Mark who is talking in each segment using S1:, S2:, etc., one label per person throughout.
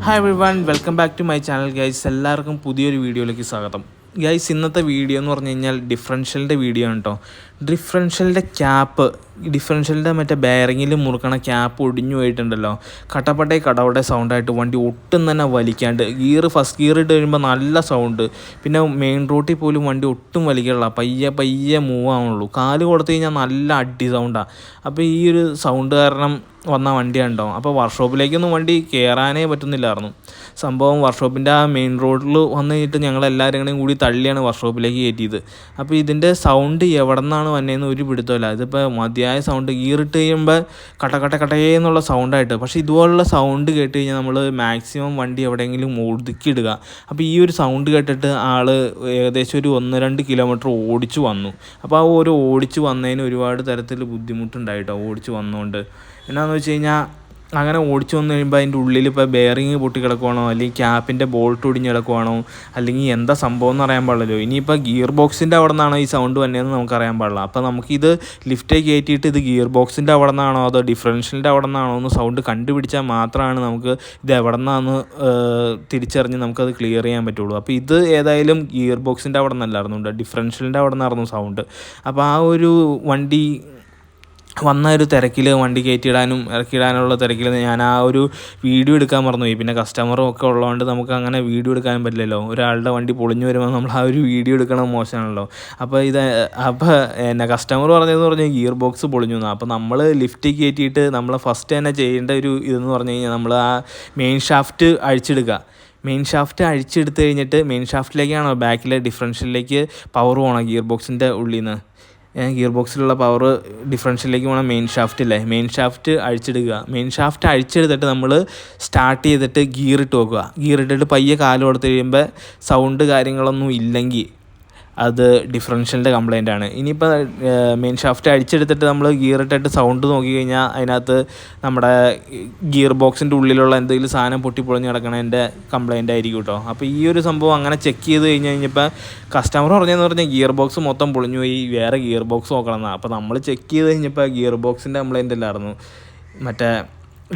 S1: Hi everyone, welcome back to my channel guys. എല്ലാവർക്കും പുതിയൊരു വീഡിയോയിലേക്ക് സ്വാഗതം. ഗൈസ്, ഇന്നത്തെ വീഡിയോ എന്ന് പറഞ്ഞു കഴിഞ്ഞാൽ ഡിഫറൻഷ്യലിൻ്റെ വീഡിയോ ആണ് കേട്ടോ. ഡിഫറൻഷ്യലിൻ്റെ ക്യാപ്പ്, ഡിഫറൻഷ്യലിൻ്റെ മറ്റേ ബെയറിങ്ങിൽ മുറുക്കണ ക്യാപ്പ് ഒടിഞ്ഞു പോയിട്ടുണ്ടല്ലോ. കട്ടപ്പട്ടേ കടവടെ സൗണ്ടായിട്ട് വണ്ടി ഒട്ടും തന്നെ വലിക്കാണ്ട്, ഫസ്റ്റ് ഗിയർ ഇട്ട് കഴിയുമ്പോൾ നല്ല സൗണ്ട്. പിന്നെ മെയിൻ റോട്ടിൽ പോലും വണ്ടി ഒട്ടും വലിക്കാനുള്ള പയ്യെ മൂവ് ആവുള്ളൂ. കാല് കൊടുത്തു കഴിഞ്ഞാൽ നല്ല അടി സൗണ്ടാണ്. അപ്പോൾ ഈ ഒരു സൗണ്ട് കാരണം വന്ന വണ്ടിയുണ്ടോ. അപ്പോൾ വർക്ക്ഷോപ്പിലേക്കൊന്നും വണ്ടി കയറാനേ പറ്റുന്നില്ലായിരുന്നു. സംഭവം വർക്ക്ഷോപ്പിൻ്റെ ആ മെയിൻ റോഡിൽ വന്നു കഴിഞ്ഞിട്ട് ഞങ്ങളെല്ലാവരും കൂടി തള്ളിയാണ് വർക്ക്ഷോപ്പിലേക്ക് കയറ്റിയത്. അപ്പോൾ ഇതിൻ്റെ സൗണ്ട് എവിടെ നിന്നാണ് വന്നതെന്ന് ഒരു പിടുത്തമില്ല. ഇതിപ്പോൾ മതിയായ സൗണ്ട്, ഗിയറിട്ട് കഴിയുമ്പോൾ കട്ടേന്നുള്ള സൗണ്ടായിട്ട്. പക്ഷേ ഇതുപോലുള്ള സൗണ്ട് കേട്ട് കഴിഞ്ഞാൽ നമ്മൾ മാക്സിമം വണ്ടി എവിടെയെങ്കിലും ഒതുക്കിയിടുക. അപ്പോൾ ഈ ഒരു സൗണ്ട് കേട്ടിട്ട് ആൾ ഏകദേശം ഒരു 1-2 കിലോമീറ്റർ ഓടിച്ചു വന്നു. അപ്പോൾ ആ ഒരു ഓടിച്ചു വന്നതിന് ഒരുപാട് തരത്തിൽ ബുദ്ധിമുട്ടുണ്ടായിട്ടോ ഓടിച്ചു വന്നുകൊണ്ട്. എന്നാന്ന് വെച്ച് കഴിഞ്ഞാൽ അങ്ങനെ ഓടിച്ചു വന്നു കഴിയുമ്പോൾ അതിൻ്റെ ഉള്ളിൽ ഇപ്പോൾ ബെയറിങ് പൊട്ടി കിടക്കുവാണോ, അല്ലെങ്കിൽ ക്യാപ്പിൻ്റെ ബോൾട്ട് ഒടിഞ്ഞ് കിടക്കുവാണോ, അല്ലെങ്കിൽ എന്താ സംഭവം എന്ന് അറിയാൻ പാടില്ലല്ലോ. ഇനിയിപ്പോൾ ഗിയർ ബോക്സിൻ്റെ അവിടെ നിന്നാണോ ഈ സൗണ്ട് വന്നതെന്ന് നമുക്കറിയാൻ പാടില്ല. അപ്പോൾ നമുക്കിത് ലിഫ്റ്റേ കയറ്റിയിട്ട് ഇത് ഗിയർ ബോക്സിൻ്റെ അവിടെ നിന്നാണോ അതോ ഡിഫറൻഷ്യലിൻ്റെ അവിടെ നിന്നാണോ എന്ന് സൗണ്ട് കണ്ടുപിടിച്ചാൽ മാത്രമാണ് നമുക്ക് ഇത് എവിടെ നിന്നാന്ന് തിരിച്ചറിഞ്ഞ് നമുക്കത് ക്ലിയർ ചെയ്യാൻ പറ്റുള്ളൂ. അപ്പോൾ ഇത് ഏതായാലും ഗിയർ ബോക്സിൻ്റെ അവിടെ നിന്നല്ലായിരുന്നു, ഡിഫറൻഷ്യലിൻ്റെ അവിടെ നിന്നായിരുന്നു സൗണ്ട്. അപ്പോൾ ആ ഒരു വണ്ടി വന്ന ഒരു തിരക്കിൽ, വണ്ടി കയറ്റിയിടാനും ഇറക്കിയിടാനുള്ള തിരക്കിൽ ഞാൻ ആ ഒരു വീഡിയോ എടുക്കാൻ മറന്നുപോയി. പിന്നെ കസ്റ്റമറും ഒക്കെ ഉള്ളതുകൊണ്ട് നമുക്ക് അങ്ങനെ വീഡിയോ എടുക്കാൻ പറ്റില്ലല്ലോ. ഒരാളുടെ വണ്ടി പൊളിഞ്ഞു വരുമ്പോൾ നമ്മൾ ആ ഒരു വീഡിയോ എടുക്കണം, മോശമാണല്ലോ. അപ്പോൾ കസ്റ്റമർ പറഞ്ഞതെന്ന് പറഞ്ഞാൽ ഗിയർ ബോക്സ് പൊളിഞ്ഞു എന്നാണ്. അപ്പോൾ നമ്മൾ ലിഫ്റ്റ് കയറ്റിയിട്ട് നമ്മൾ ഫസ്റ്റ് തന്നെ ചെയ്യേണ്ട ഒരു ഇതെന്ന് പറഞ്ഞു കഴിഞ്ഞാൽ നമ്മൾ ആ മെയിൻ ഷാഫ്റ്റ് അഴിച്ചെടുക്കുക. മെയിൻ ഷാഫ്റ്റ് അഴിച്ചെടുത്ത് കഴിഞ്ഞിട്ട് മെയിൻ ഷാഫ്റ്റിലേക്കാണോ ബാക്കിലെ ഡിഫറൻഷ്യലിലേക്ക് പവർ പോകണം. ഗിയർ ബോക്സിൻ്റെ ഉള്ളിൽ നിന്ന് ഗിയർ ബോക്സിലുള്ള പവർ ഡിഫറൻഷ്യലിലേക്ക് പോകണം. മെയിൻ ഷാഫ്റ്റ് അഴിച്ചെടുക്കുക. മെയിൻ ഷാഫ്റ്റ് അഴിച്ചെടുത്തിട്ട് നമ്മൾ സ്റ്റാർട്ട് ചെയ്തിട്ട് ഗിയർ ഇട്ട് വെക്കുക. ഗിയർ ഇട്ടിട്ട് പയ്യെ കാല് കൊടുത്ത് കഴിയുമ്പോൾ സൗണ്ട് കാര്യങ്ങളൊന്നും ഇല്ലെങ്കിൽ അത് ഡിഫറൻഷ്യലിൻ്റെ കംപ്ലൈൻ്റ് ആണ്. ഇനിയിപ്പോൾ മെയിൻ ഷാഫ്റ്റ് അഴിച്ചെടുത്തിട്ട് നമ്മൾ ഗിയർ ഇട്ടിട്ട് സൗണ്ട് നോക്കി കഴിഞ്ഞാൽ അതിനകത്ത് നമ്മുടെ ഗിയർ ബോക്സിൻ്റെ ഉള്ളിലുള്ള എന്തെങ്കിലും സാധനം പൊട്ടിപ്പൊളിഞ്ഞ് കിടക്കണതിൻ്റെ കംപ്ലൈൻ്റ് ആയിരിക്കും കേട്ടോ. അപ്പോൾ ഈ ഒരു സംഭവം അങ്ങനെ ചെക്ക് ചെയ്ത് കഴിഞ്ഞപ്പോൾ കസ്റ്റമർ പറഞ്ഞതെന്ന് പറഞ്ഞാൽ ഗിയർ ബോക്സ് മൊത്തം പൊളിഞ്ഞു പോയി, വേറെ ഗിയർ ബോക്സ് നോക്കണം എന്നാണ്. അപ്പോൾ നമ്മൾ ചെക്ക് ചെയ്ത് കഴിഞ്ഞപ്പോൾ ഗിയർ ബോക്സിൻ്റെ കംപ്ലൈൻ്റ് അല്ലായിരുന്നു, മറ്റേ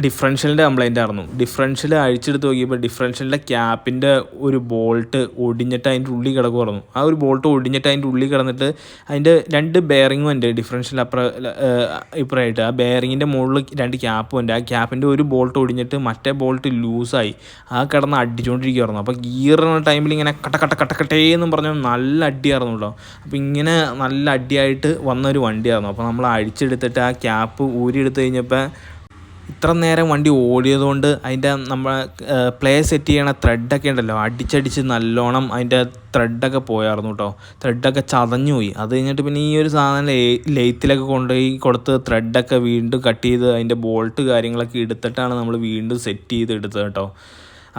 S1: ഡിഫറൻഷ്യലിൻ്റെ കംപ്ലൈൻ്റ് ആയിരുന്നു. ഡിഫറൻഷ്യൽ അഴിച്ചെടുത്ത് നോക്കിയപ്പോൾ ഡിഫറൻഷ്യലിൻ്റെ ക്യാപ്പിൻ്റെ ഒരു ബോൾട്ട് ഒടിഞ്ഞിട്ട് അതിൻ്റെ ഉള്ളിൽ കിടക്കുമായിരുന്നു. ആ ഒരു ബോൾട്ട് ഒടിഞ്ഞിട്ട് അതിൻ്റെ ഉള്ളിൽ കിടന്നിട്ട് അതിൻ്റെ 2 ബെയറിങ്ങും ഉണ്ട് ഡിഫറൻഷ്യൽ ഇപ്പുറമായിട്ട്. ആ ബെയറിങ്ങിൻ്റെ മുകളിൽ 2 ക്യാപ്പും ഉണ്ട്. ആ ക്യാപ്പിൻ്റെ ഒരു ബോൾട്ട് ഒടിഞ്ഞിട്ട് മറ്റേ ബോൾട്ട് ലൂസായി ആ കിടന്ന് അടിച്ചുകൊണ്ടിരിക്കുമായിരുന്നു. അപ്പോൾ ഗിയറിന് ടൈമിൽ ഇങ്ങനെ കട്ടേന്നും പറഞ്ഞാൽ നല്ല അടിയായിരുന്നു കേട്ടോ. അപ്പോൾ ഇങ്ങനെ നല്ല അടിയായിട്ട് വന്നൊരു വണ്ടിയായിരുന്നു. അപ്പോൾ നമ്മൾ അഴിച്ചെടുത്തിട്ട് ആ ക്യാപ്പ് ഊരിയെടുത്ത് കഴിഞ്ഞപ്പോൾ ഇത്ര നേരം വണ്ടി ഓടിയതുകൊണ്ട് അതിൻ്റെ നമ്മൾ പ്ലേ സെറ്റ് ചെയ്യണ ത്രെഡൊക്കെ ഉണ്ടല്ലോ, അടിച്ചടിച്ച് നല്ലോണം അതിൻ്റെ ത്രെഡൊക്കെ പോയായിരുന്നു കേട്ടോ. ത്രെഡൊക്കെ ചതഞ്ഞു പോയി. അത് കഴിഞ്ഞിട്ട് പിന്നെ ഈ ഒരു സാധനം ലെയ്ത്തിലൊക്കെ കൊണ്ടുപോയി കൊടുത്ത് ത്രെഡൊക്കെ വീണ്ടും കട്ട് ചെയ്ത് അതിൻ്റെ ബോൾട്ട് കാര്യങ്ങളൊക്കെ എടുത്തിട്ടാണ് നമ്മൾ വീണ്ടും സെറ്റ് ചെയ്ത് എടുത്തത് കേട്ടോ.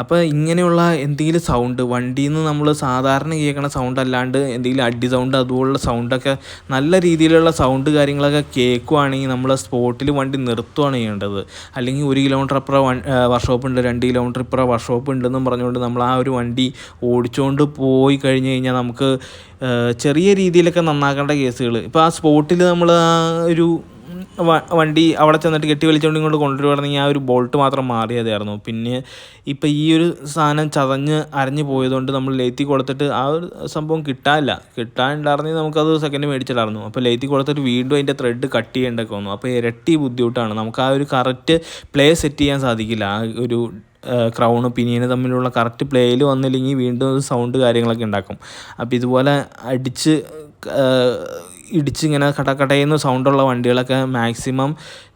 S1: അപ്പോൾ ഇങ്ങനെയുള്ള എന്തെങ്കിലും സൗണ്ട് വണ്ടിയിൽ നിന്ന് നമ്മൾ സാധാരണ കേൾക്കണ സൗണ്ട് അല്ലാണ്ട് എന്തെങ്കിലും അടി സൗണ്ട് അതുപോലുള്ള സൗണ്ടൊക്കെ നല്ല രീതിയിലുള്ള സൗണ്ട് കാര്യങ്ങളൊക്കെ കേൾക്കുവാണെങ്കിൽ നമ്മൾ സ്പോട്ടിൽ വണ്ടി നിർത്തുകയാണ് ചെയ്യേണ്ടത്. അല്ലെങ്കിൽ 1 കിലോമീറ്റർ അപ്പുറം വർക്ക്ഷോപ്പ് ഉണ്ട്, 2 കിലോമീറ്റർ ഇപ്പുറം വർക്ക്ഷോപ്പ് ഉണ്ടെന്നും പറഞ്ഞുകൊണ്ട് നമ്മൾ ആ ഒരു വണ്ടി ഓടിച്ചുകൊണ്ട് പോയി കഴിഞ്ഞ് കഴിഞ്ഞാൽ നമുക്ക് ചെറിയ രീതിയിലൊക്കെ നന്നാക്കേണ്ട കേസുകൾ. ഇപ്പോൾ ആ സ്പോട്ടിൽ നമ്മൾ ആ ഒരു വണ്ടി അവിടെ ചെന്നിട്ട് കെട്ടി വലിച്ചുകൊണ്ട് ഇങ്ങോട്ട് കൊണ്ടുവരുവാണെങ്കിൽ ആ ഒരു ബോൾട്ട് മാത്രം മാറിയതായിരുന്നു. പിന്നെ ഇപ്പോൾ ഈ ഒരു സാധനം ചതഞ്ഞ് അരഞ്ഞു പോയതുകൊണ്ട് നമ്മൾ ലേത്തി കൊടുത്തിട്ട് ആ ഒരു സംഭവം കിട്ടാനുണ്ടായിരുന്നെങ്കിൽ നമുക്കത് സെക്കൻഡ് മേടിച്ചിട്ടായിരുന്നു. അപ്പോൾ ലേത്തി കൊടുത്തിട്ട് വീണ്ടും അതിൻ്റെ ത്രെഡ് കട്ട് ചെയ്യേണ്ടതൊക്കെ വന്നു. അപ്പോൾ ഇരട്ടി ബുദ്ധിമുട്ടാണ്. നമുക്ക് ആ ഒരു കറക്റ്റ് പ്ലേ സെറ്റ് ചെയ്യാൻ സാധിക്കില്ല. ആ ഒരു ക്രൗണ് പിനിയന് തമ്മിലുള്ള കറക്റ്റ് പ്ലേയിൽ വന്നില്ലെങ്കിൽ വീണ്ടും സൗണ്ട് കാര്യങ്ങളൊക്കെ ഉണ്ടാക്കും. അപ്പോൾ ഇതുപോലെ ഇടിച്ചിങ്ങനെ കടകടയെന്ന് സൗണ്ടുള്ള വണ്ടികളൊക്കെ മാക്സിമം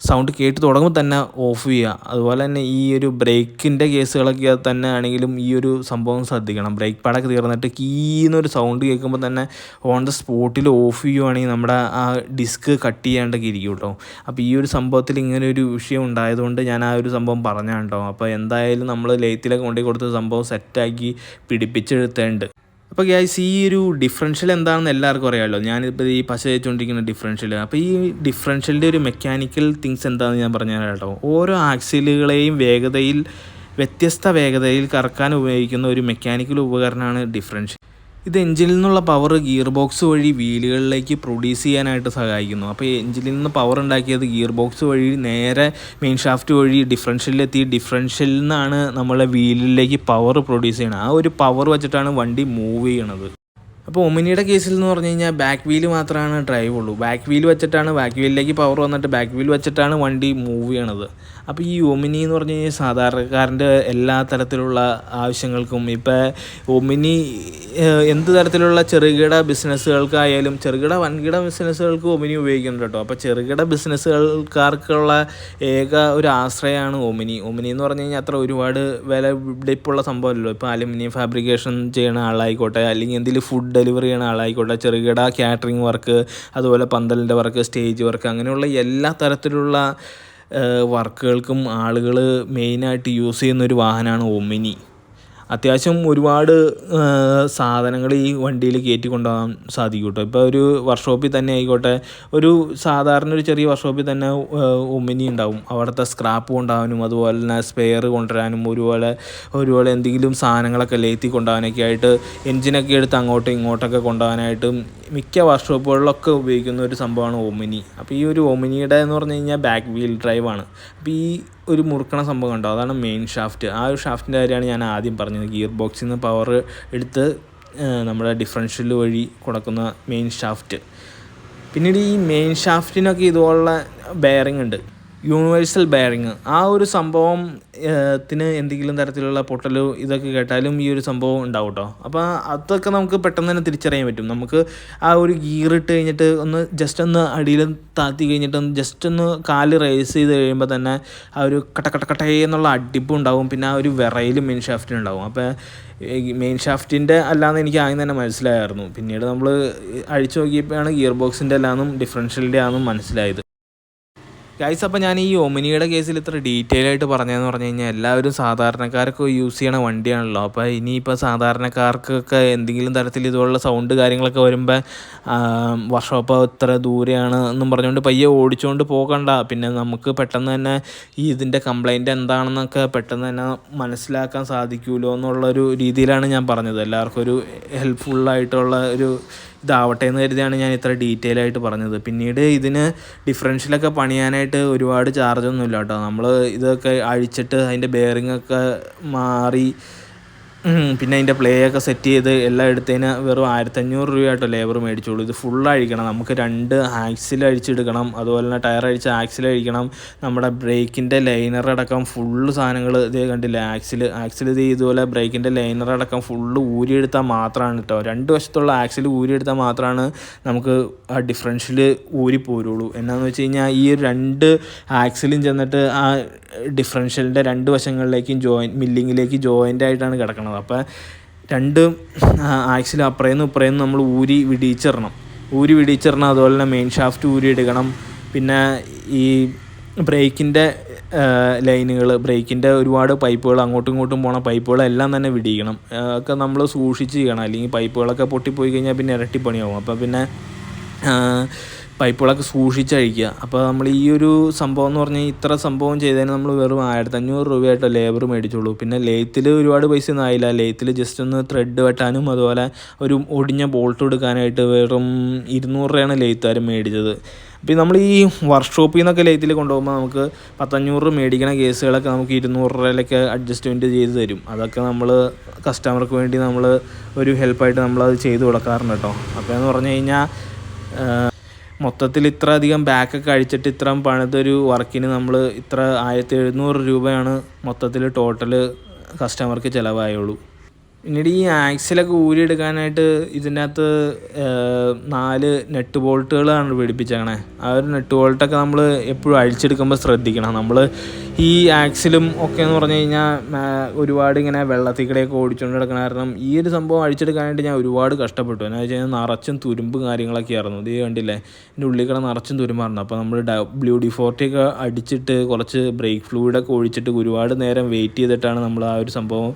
S1: സൗണ്ട് കേട്ട് തുടങ്ങുമ്പോൾ തന്നെ ഓഫ് ചെയ്യുക. അതുപോലെ തന്നെ ഈ ഒരു ബ്രേക്കിൻ്റെ കേസുകളൊക്കെ തന്നെ ആണെങ്കിലും ഈ ഒരു സംഭവം ശ്രദ്ധിക്കണം. ബ്രേക്ക് പാഡൊക്കെ തീർന്നിട്ട് കീന്നൊരു സൗണ്ട് കേൾക്കുമ്പോൾ തന്നെ ഓൺ ദ സ്പോട്ടിൽ ഓഫ് ചെയ്യുവാണെങ്കിൽ നമ്മുടെ ആ ഡിസ്ക് കട്ട് ചെയ്യാണ്ടൊക്കെ ഇരിക്കും കേട്ടോ. അപ്പോൾ ഈ ഒരു സംഭവത്തിൽ ഇങ്ങനെ ഒരു വിഷയം ഉണ്ടായതുകൊണ്ട് ഞാൻ ആ ഒരു സംഭവം പറഞ്ഞാണ് കേട്ടോ. അപ്പോൾ എന്തായാലും നമ്മൾ ലേത്തിലൊക്കെ കൊണ്ടുപോയി കൊടുത്ത സംഭവം സെറ്റാക്കി പിടിപ്പിച്ചെടുത്തേണ്ട്. അപ്പോൾ ഗൈസ്, ഈ ഒരു ഡിഫറൻഷ്യൽ എന്താണെന്ന് എല്ലാവർക്കും അറിയാമല്ലോ. ഞാനിപ്പോൾ ഈ പശ വെച്ചുകൊണ്ടിരിക്കുന്ന ഡിഫറൻഷ്യൽ. അപ്പോൾ ഈ ഡിഫറൻഷ്യലിൻ്റെ ഒരു മെക്കാനിക്കൽ തിങ്സ് എന്താണെന്ന് ഞാൻ പറഞ്ഞുതരാം കേട്ടോ. ഓരോ ആക്സിലുകളെയും വ്യത്യസ്ത വേഗതയിൽ കറക്കാൻ ഉപയോഗിക്കുന്ന ഒരു മെക്കാനിക്കൽ ഉപകരണമാണ് ഡിഫറൻഷ്യൽ. ഇത് എഞ്ചിനിൽ നിന്നുള്ള പവർ ഗിയർ ബോക്സ് വഴി വീലുകളിലേക്ക് പ്രൊഡ്യൂസ് ചെയ്യാനായിട്ട് സഹായിക്കുന്നു. അപ്പോൾ എഞ്ചിനിൽ നിന്ന് പവർ ഉണ്ടാക്കിയത് ഗിയർ ബോക്സ് വഴി നേരെ മെയിൻ ഷാഫ്റ്റ് വഴി ഡിഫറൻഷ്യലിലെത്തി ഡിഫറൻഷ്യലിൽ നിന്നാണ് നമ്മളെ വീലിലേക്ക് പവർ പ്രൊഡ്യൂസ് ചെയ്യണത്. ആ ഒരു പവർ വെച്ചിട്ടാണ് വണ്ടി മൂവ് ചെയ്യണത്. അപ്പോൾ ഒമിനിയുടെ കേസിൽ എന്ന് പറഞ്ഞു കഴിഞ്ഞാൽ ബാക്ക് വീല് മാത്രമാണ് ഡ്രൈവ് ഉള്ളൂ. ബാക്ക് വീലിലേക്ക് പവർ വന്നിട്ട് ബാക്ക് വീൽ വെച്ചിട്ടാണ് വണ്ടി മൂവ് ചെയ്യണത്. അപ്പോൾ ഈ ഒമിനി എന്ന് പറഞ്ഞു കഴിഞ്ഞാൽ സാധാരണക്കാരൻ്റെ എല്ലാ തരത്തിലുള്ള ആവശ്യങ്ങൾക്കും ഇപ്പോൾ ഒമിനി എന്ത് തരത്തിലുള്ള ചെറുകിട ബിസിനസ്സുകൾക്കായാലും ചെറുകിട വൻകിട ബിസിനസ്സുകൾക്ക് ഒമിനി ഉപയോഗിക്കുന്നുണ്ട് കേട്ടോ. അപ്പോൾ ചെറുകിട ബിസിനസ്സുകാർക്കുള്ള ഏക ഒരു ആശ്രയമാണ് ഒമിനി എന്ന് പറഞ്ഞു കഴിഞ്ഞാൽ അത്ര ഒരുപാട് വില ഡിപ്പുള്ള സംഭവമല്ലല്ലോ. ഇപ്പോൾ അലുമിനിയം ഫാബ്രിക്കേഷൻ ചെയ്യുന്ന ആളായിക്കോട്ടെ, അല്ലെങ്കിൽ എന്തെങ്കിലും ഫുഡ് ഡെലിവറി ചെയ്യുന്ന ആളായിക്കോട്ടെ, ചെറുകിട കാറ്ററിംഗ് വർക്ക്, അതുപോലെ പന്തലിൻ്റെ വർക്ക്, സ്റ്റേജ് വർക്ക്, അങ്ങനെയുള്ള എല്ലാ തരത്തിലുള്ള വർക്കുകൾക്കും ആളുകൾ മെയിനായിട്ട് യൂസ് ചെയ്യുന്നൊരു വാഹനമാണ് ഒമിനി. അത്യാവശ്യം ഒരുപാട് സാധനങ്ങൾ ഈ വണ്ടിയിൽ കയറ്റി കൊണ്ടുപോകാൻ സാധിക്കും കേട്ടോ. ഇപ്പോൾ ഒരു വർക്ക്ഷോപ്പിൽ തന്നെ ആയിക്കോട്ടെ, സാധാരണ ഒരു ചെറിയ വർക്ക്ഷോപ്പിൽ തന്നെ ഒമിനി ഉണ്ടാവും. അവിടുത്തെ സ്ക്രാപ്പ് കൊണ്ടുപോകാനും അതുപോലെ തന്നെ സ്പെയർ കൊണ്ടുവരാനും ഒരുപോലെ എന്തെങ്കിലും സാധനങ്ങളൊക്കെ ലേത്തി കൊണ്ടുപോകാനൊക്കെ ആയിട്ട് എൻജിനൊക്കെ എടുത്ത് അങ്ങോട്ടും ഇങ്ങോട്ടൊക്കെ കൊണ്ടുപോകാനായിട്ടും മിക്ക വർക്ക്ഷോപ്പുകളിലൊക്കെ ഉപയോഗിക്കുന്ന ഒരു സംഭവമാണ് ഒമിനി. അപ്പോൾ ഈ ഒരു ഒമിനിയുടെ എന്ന് പറഞ്ഞു കഴിഞ്ഞാൽ ബാക്ക് വീൽ ഡ്രൈവാണ്. അപ്പോൾ ഈ ഒരു മുറുക്കണ സംഭവം ഉണ്ടോ, അതാണ് മെയിൻ ഷാഫ്റ്റ്. ആ ഒരു ഷാഫ്റ്റിൻ്റെ കാര്യമാണ് ഞാൻ ആദ്യം പറഞ്ഞത്. ഗിയർ ബോക്സിൽ നിന്ന് പവർ എടുത്ത് നമ്മുടെ ഡിഫറൻഷ്യൽ വഴി കൊടുക്കുന്ന മെയിൻ ഷാഫ്റ്റ്. പിന്നീട് ഈ മെയിൻ ഷാഫ്റ്റിനൊക്കെ ഇതുപോലുള്ള ബെയറിംഗ് ഉണ്ട്, യൂണിവേഴ്സൽ ബെയറിങ്. ആ ഒരു സംഭവം ത്തിന് എന്തെങ്കിലും തരത്തിലുള്ള പൊട്ടലോ ഇതൊക്കെ കേട്ടാലും ഈ ഒരു സംഭവം ഉണ്ടാവും കേട്ടോ. അപ്പോൾ അതൊക്കെ നമുക്ക് പെട്ടെന്ന് തന്നെ തിരിച്ചറിയാൻ പറ്റും. നമുക്ക് ആ ഒരു ഗിയർ ഇട്ട് കഴിഞ്ഞിട്ട് ജസ്റ്റ് ഒന്ന് അടിയിൽ താത്തി കഴിഞ്ഞിട്ട് ജസ്റ്റ് ഒന്ന് കാല് റേസ് ചെയ്ത് കഴിയുമ്പോൾ തന്നെ ആ ഒരു കട്ടേ എന്നുള്ള അടിപ്പും ഉണ്ടാവും. പിന്നെ ആ ഒരു വിറയിലും മെയിൻ ഷാഫ്റ്റിന് ഉണ്ടാവും. അപ്പോൾ മെയിൻ ഷാഫ്റ്റിൻ്റെ അല്ലാന്ന് എനിക്ക് ആദ്യം തന്നെ മനസ്സിലായിരുന്നു. പിന്നീട് നമ്മൾ അഴിച്ചു നോക്കിയപ്പോഴാണ് ഗിയർ ബോക്സിൻ്റെ അല്ലാന്നും ഡിഫറൻഷ്യലിൻ്റെ ആണെന്നും മനസ്സിലായത്. ഗൈസ്, അപ്പോൾ ഞാൻ ഈ ഒമിനിയുടെ കേസിൽ ഇത്ര ഡീറ്റെയിൽ ആയിട്ട് പറഞ്ഞതെന്ന് പറഞ്ഞു കഴിഞ്ഞാൽ എല്ലാവരും സാധാരണക്കാരൊക്കെ യൂസ് ചെയ്യണ വണ്ടിയാണല്ലോ. അപ്പോൾ ഇനിയിപ്പോൾ സാധാരണക്കാർക്കൊക്കെ എന്തെങ്കിലും തരത്തിൽ ഇതുപോലുള്ള സൗണ്ട് കാര്യങ്ങളൊക്കെ വരുമ്പോൾ വർക്ക്ഷോപ്പ് ഇത്ര ദൂരെയാണ് എന്നും പറഞ്ഞുകൊണ്ട് പയ്യെ ഓടിച്ചുകൊണ്ട് പോകണ്ട. പിന്നെ നമുക്ക് പെട്ടെന്ന് തന്നെ ഈ ഇതിൻ്റെ കംപ്ലൈൻറ്റ് എന്താണെന്നൊക്കെ പെട്ടെന്ന് തന്നെ മനസ്സിലാക്കാൻ സാധിക്കുമല്ലോ എന്നുള്ളൊരു രീതിയിലാണ് ഞാൻ പറഞ്ഞത്. എല്ലാവർക്കും ഒരു ഹെൽപ്ഫുള്ളായിട്ടുള്ള ഒരു ഇതാവട്ടെ എന്ന് കരുതിയാണ് ഞാൻ ഇത്ര ഡീറ്റെയിൽ ആയിട്ട് പറഞ്ഞത്. പിന്നീട് ഇതിന് ഡിഫറൻഷ്യലൊക്കെ പണിയാനായിട്ട് ഒരുപാട് ചാർജൊന്നുമില്ല കേട്ടോ. നമ്മൾ ഇതൊക്കെ അഴിച്ചിട്ട് അതിൻ്റെ ബെയറിങ്ങൊക്കെ മാറി പിന്നെ അതിൻ്റെ പ്ലേ ഒക്കെ സെറ്റ് ചെയ്ത് എല്ലാം എടുത്തതിന് വെറും 1500 രൂപയായിട്ടോ ലേബർ മേടിച്ചോളൂ. ഇത് ഫുൾ അഴിക്കണം, നമുക്ക് 2 ആക്സിൽ അഴിച്ചെടുക്കണം, അതുപോലെ തന്നെ ടയർ അഴിച്ച് ആക്സിൽ അഴിക്കണം, നമ്മുടെ ബ്രേക്കിൻ്റെ ലൈനർ അടക്കം ഫുള്ള് സാധനങ്ങൾ ഇതേ കണ്ടില്ലേ, ആക്സിൽ ഇത് ഇതുപോലെ ബ്രേക്കിൻ്റെ ലൈനർ അടക്കം ഫുള്ള് ഊരിയെടുത്താൽ മാത്രമാണ് കേട്ടോ, 2 വശത്തുള്ള ആക്സിൽ ഊരിയെടുത്താൽ മാത്രമാണ് നമുക്ക് ആ ഡിഫറൻഷ്യൽ ഊരിപ്പോരുള്ളൂ. എന്നാന്ന് വെച്ച് കഴിഞ്ഞാൽ ഈ 2 ആക്സിലും ചെന്നിട്ട് ആ ഡിഫറൻഷ്യലിൻ്റെ 2 വശങ്ങളിലേക്കും മില്ലിങ്ങിലേക്ക് ജോയിൻ്റ് ആയിട്ടാണ് കിടക്കുന്നത്. അപ്പോൾ 2 ആക്സിലും അപ്പുറേന്നും ഇപ്പുറേന്നും നമ്മൾ ഊരി വിടിയിച്ചിടണം. അതുപോലെ തന്നെ മെയിൻ ഷാഫ്റ്റ് ഊരി എടുക്കണം. പിന്നെ ഈ ബ്രേക്കിൻ്റെ ലൈനുകൾ, ബ്രേക്കിൻ്റെ ഒരുപാട് പൈപ്പുകൾ, അങ്ങോട്ടും ഇങ്ങോട്ടും പോണ പൈപ്പുകളെല്ലാം തന്നെ വിടിയിക്കണം. ഒക്കെ നമ്മൾ സൂക്ഷിച്ച് ചെയ്യണം, അല്ലെങ്കിൽ പൈപ്പുകളൊക്കെ പൊട്ടിപ്പോയി കഴിഞ്ഞാൽ പിന്നെ ഇരട്ടിപ്പണിയാവും. അപ്പോൾ പിന്നെ പൈപ്പുകളൊക്കെ സൂക്ഷിച്ചഴിക്കുക. അപ്പോൾ നമ്മൾ ഈ ഒരു സംഭവം എന്ന് പറഞ്ഞാൽ ഇത്ര സംഭവം ചെയ്തതിന് നമ്മൾ വെറും 1500 രൂപയായിട്ട് ലേബർ മേടിച്ചുള്ളൂ. പിന്നെ ലെയ്ത്തിൽ ഒരുപാട് പൈസ ഒന്നും ആയില്ല. ലെയ്ത്തിൽ ജസ്റ്റ് ഒന്ന് ത്രെഡ് വെട്ടാനും അതുപോലെ ഒരു ഒടിഞ്ഞ ബോൾട്ട് എടുക്കാനായിട്ട് വെറും 200 രൂപയാണ് ലെയ്ത്തുകാരൻ മേടിച്ചത്. അപ്പോൾ നമ്മൾ ഈ വർക്ക്ഷോപ്പിൽ നിന്നൊക്കെ ലെയ്ത്തിൽ കൊണ്ടുപോകുമ്പോൾ നമുക്ക് 1500 മേടിക്കണ കേസുകളൊക്കെ നമുക്ക് 200 രൂപയിലൊക്കെ അഡ്ജസ്റ്റ്മെൻറ്റ് ചെയ്ത് തരും. അതൊക്കെ നമ്മൾ കസ്റ്റമർക്ക് വേണ്ടി നമ്മൾ ഒരു ഹെൽപ്പായിട്ട് നമ്മളത് ചെയ്ത് കൊടുക്കാറുണ്ട് കേട്ടോ. അപ്പോൾ എന്ന് പറഞ്ഞു കഴിഞ്ഞാൽ മൊത്തത്തിൽ ഇത്ര അധികം ബാക്കൊക്കെ അഴിച്ചിട്ട് ഇത്രയും പണിതൊരു വർക്കിന് നമ്മൾ ഇത്ര 1700 രൂപയാണ് മൊത്തത്തിൽ ടോട്ടൽ കസ്റ്റമർക്ക് ചിലവായുള്ളൂ. പിന്നീട് ഈ ആക്സിലൊക്കെ ഊരിയെടുക്കാനായിട്ട് ഇതിൻ്റെ അകത്ത് 4 നെറ്റ് ബോൾട്ടുകളാണ് പിടിപ്പിച്ചേക്കണേ. ആ ഒരു നെറ്റ് ബോൾട്ടൊക്കെ നമ്മൾ എപ്പോഴും അഴിച്ചെടുക്കുമ്പോൾ ശ്രദ്ധിക്കണം. നമ്മൾ ഈ ആക്സിലും ഒക്കെ എന്ന് പറഞ്ഞു കഴിഞ്ഞാൽ ഒരുപാട് ഇങ്ങനെ വെള്ളത്തിൽ കൂടെയൊക്കെ ഓടിച്ചുകൊണ്ട് കിടക്കണ കാരണം ഈ ഒരു സംഭവം അഴിച്ചെടുക്കാനായിട്ട് ഞാൻ ഒരുപാട് കഷ്ടപ്പെട്ടു. എന്ന് വെച്ച് കഴിഞ്ഞാൽ നിറച്ചും തുരുമ്പ് കാര്യങ്ങളൊക്കെ ആയിരുന്നു. ഇത് കണ്ടില്ലേ, എൻ്റെ ഉള്ളിൽ കൂടെ നിറച്ചും തുരുമ്പായിരുന്നു. അപ്പോൾ നമ്മൾ WD-40 ഒക്കെ അടിച്ചിട്ട് കുറച്ച് ബ്രേക്ക് ഫ്ലൂയിഡൊക്കെ ഒഴിച്ചിട്ട് ഒരുപാട് നേരം വെയിറ്റ് ചെയ്തിട്ടാണ് നമ്മൾ ആ ഒരു സംഭവം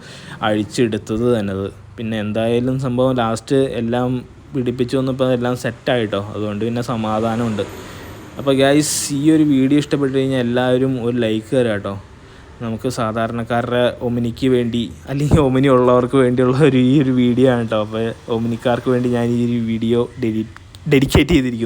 S1: അഴിച്ചെടുത്തത് തന്നത്. പിന്നെ എന്തായാലും സംഭവം ലാസ്റ്റ് എല്ലാം പിടിപ്പിച്ച് വന്നപ്പോൾ എല്ലാം സെറ്റായിട്ടോ, അതുകൊണ്ട് പിന്നെ സമാധാനമുണ്ട്. അപ്പോൾ ഗൈസ്, ഈ ഒരു വീഡിയോ ഇഷ്ടപ്പെട്ട് കഴിഞ്ഞാൽ എല്ലാവരും ഒരു ലൈക്ക് തരാം കേട്ടോ. നമുക്ക് സാധാരണക്കാരുടെ ഒമിനിക്ക് വേണ്ടി അല്ലെങ്കിൽ ഒമിനി ഉള്ളവർക്ക് വേണ്ടിയുള്ള ഈ ഒരു വീഡിയോ ആണ് കേട്ടോ. അപ്പോൾ ഒമിനിക്കാർക്ക് വേണ്ടി ഞാൻ ഈ ഒരു വീഡിയോ ഡെഡിക്കേറ്റ് ചെയ്തിരിക്കുന്നു.